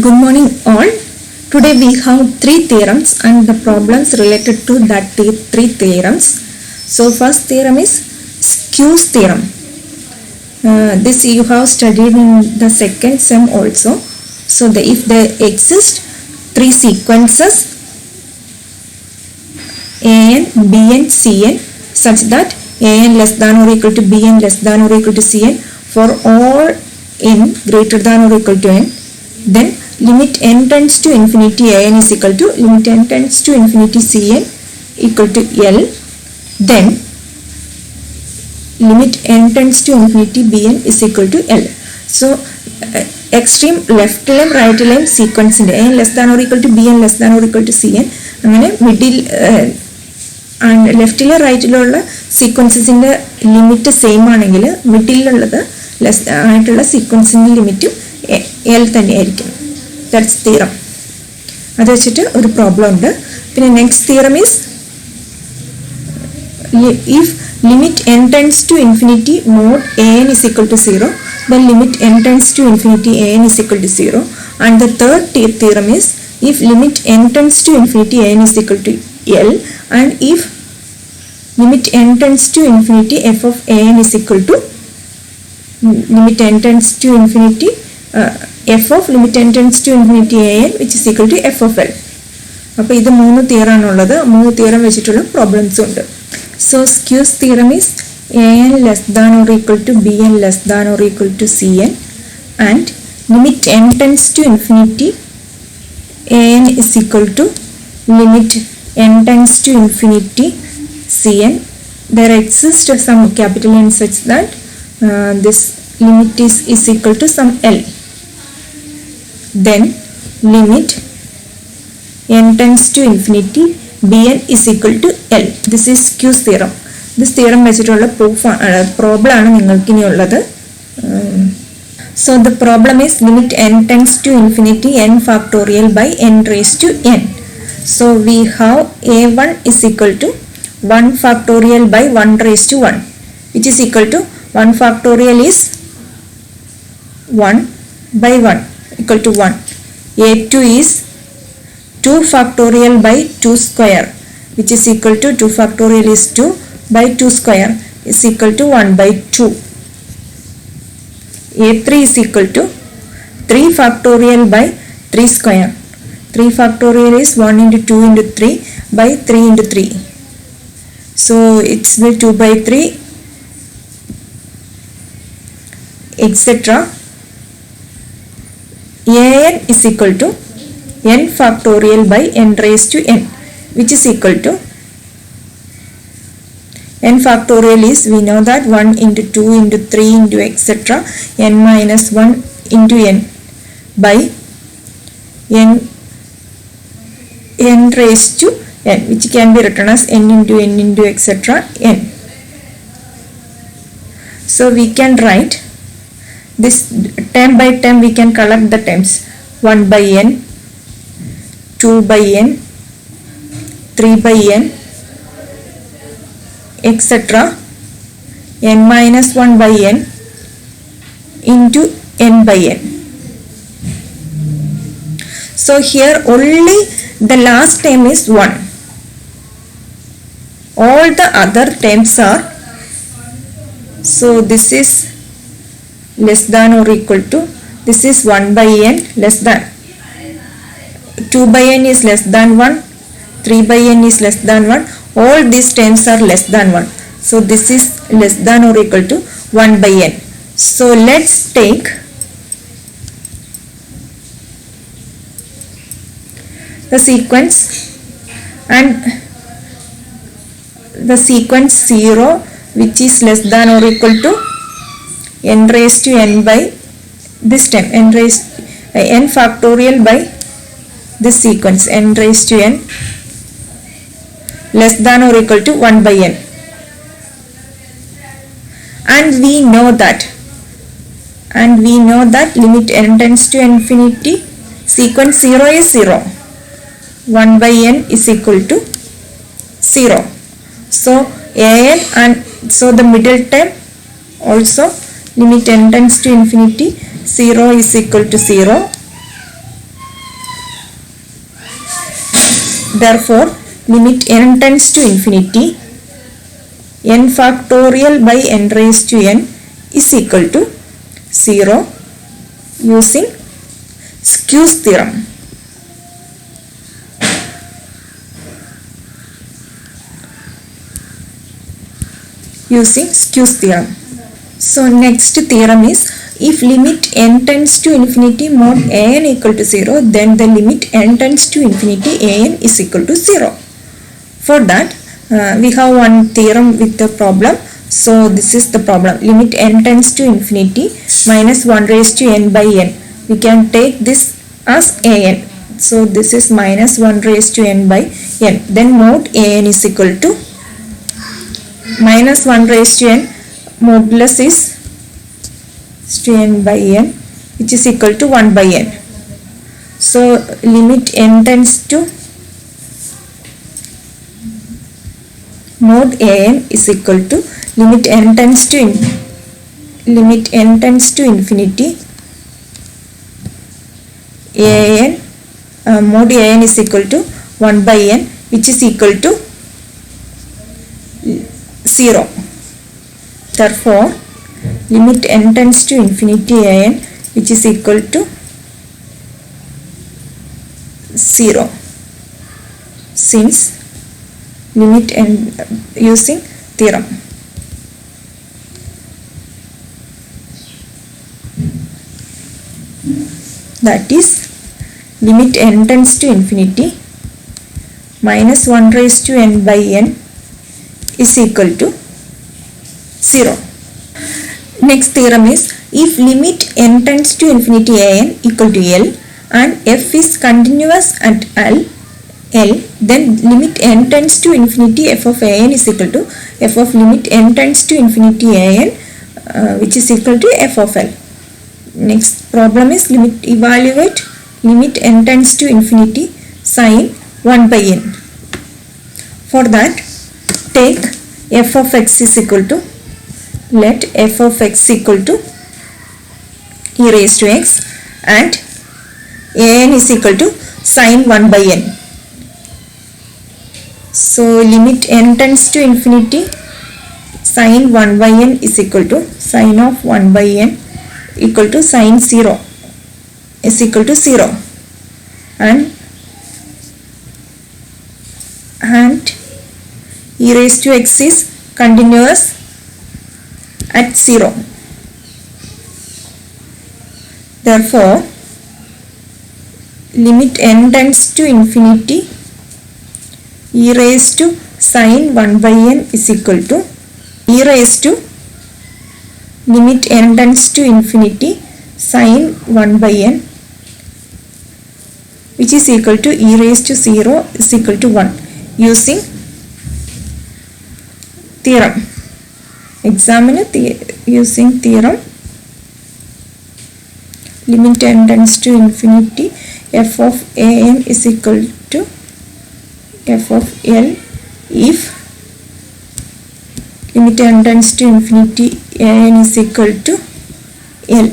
Good morning all. Today we have three theorems and the problems related to that three theorems. So first theorem is Skews theorem. This you have studied in the second sem also. So if there exist three sequences an, bn, cn such that an less than or equal to bn less than or equal to cn for all n greater than or equal to n, then limit n tends to infinity an is equal to limit n tends to infinity cn equal to L, then limit n tends to infinity bn is equal to L. So extreme left line right line sequence in n less than or equal to bn less than or equal to cn അങ്ങനെ middle and ലെഫ്റ്റിലെ റൈറ്റിലുള്ള സീക്വൻസസിൻ്റെ limit same ആണെങ്കിൽ മിഡിലുള്ളത് less ആയിട്ടുള്ള സീക്വൻസിൻ്റെ ലിമിറ്റും L തന്നെയായിരിക്കും. That's theorem. അത് വെച്ചിട്ട് ഒരു problem ഉണ്ട്. പിന്നെ next theorem is if limit n tends to infinity mod an is equal to 0, then limit n tends to infinity an is equal to 0. And the third theorem is if limit n tends to infinity an is equal to L, and if limit n tends to infinity f of an is equal to limit n tends to infinity f of limit n tends to infinity an which is equal to f of L. അപ്പോൾ ഇത് മൂന്ന് തിയറാണുള്ളത്. മൂന്ന് theorem വെച്ചിട്ടുള്ള problems ഉണ്ട്. So Skews theorem is an less than or equal to bn less than or equal to cn, and limit n tends to infinity an is equal to limit n tends to infinity cn. There exists some capital N such that this limit is equal to some L. Then limit n tends to infinity bn is equal to L. This is Skews theorem. This theorem വെച്ചിട്ടുള്ള problem ആണ് നിങ്ങൾക്ക് ഇനി ഉള്ളത്. So the problem is limit n tends to infinity n factorial by n raised to n. So we have a1 is equal to 1 factorial by 1 raised to 1, which is equal to 1 factorial is 1 by 1 equal to 1. a2 is 2 factorial by 2 square, which is equal to 2 factorial is 2 by 2 square is equal to 1 by 2. a3 is equal to 3 factorial by 3 square. 3 factorial is 1 into 2 into 3 by 3 into 3. So it's the 2 by 3 etc. an is equal to n factorial by n raised to n, which is equal to n factorial is, we know that 1 into 2 into 3 into etc. n minus 1 into n by n raised to n, which can be written as n into etc. n. So we can write this term by term, we can collect the terms 1 by n, 2 by n, 3 by n, etc. n minus 1 by n into n by n. So here only the last term is 1. All the other terms are, so this is less than or equal to, this is 1 by n less than, 2 by n is less than 1, 3 by n is less than 1, all these terms are less than 1. So this is less than or equal to 1 by n. So let's take the sequence, and the sequence 0 which is less than or equal to n raised to n by this term, n factorial by this sequence n raised to n less than or equal to 1 by n. And we know that limit n tends to infinity, sequence 0 is 0, 1 by n is equal to 0. So an, and so the middle term also limit n tends to infinity 0 is equal to 0, Therefore, limit n tends to infinity, n factorial by n raised to n is equal to 0 using Squeeze theorem. Using Squeeze theorem. So next theorem is, if limit n tends to infinity mod an equal to 0, then the limit n tends to infinity an is equal to 0. For that, we have one theorem with the problem. So this is the problem. Limit n tends to infinity minus 1 raised to n by n. We can take this as an. So this is minus 1 raised to n by n. Then mod an is equal to minus 1 raised to n modulus is to n by n, which is equal to 1 by n. So limit n tends to mod an is equal to limit n tends to infinity an mod an is equal to 1 by n, which is equal to 0. Therefore, limit n tends to infinity an, which is equal to 0, since limit n using theorem. That is, limit n tends to infinity minus 1 raised to n by n is equal to 0. Next theorem is, if limit n tends to infinity an equal to L and f is continuous at L, then limit n tends to infinity f of an is equal to f of limit n tends to infinity an, which is equal to f of L. Next problem is, evaluate limit n tends to infinity sin 1 by n. For that, take f of x is equal to, let f of x equal to e raised to x and an is equal to sin 1 by n. So limit n tends to infinity sin 1 by n is equal to sin of 1 by n equal to sin 0 is equal to 0, and e raised to x is continuous at 0. Therefore, limit n tends to infinity e raised to sin 1 by n is equal to e raised to limit n tends to infinity sin 1 by n, which is equal to e raised to 0 is equal to 1 using theorem. Examine using theorem. Limit n tends to infinity f of an is equal to f of L if limit n tends to infinity an is equal to L.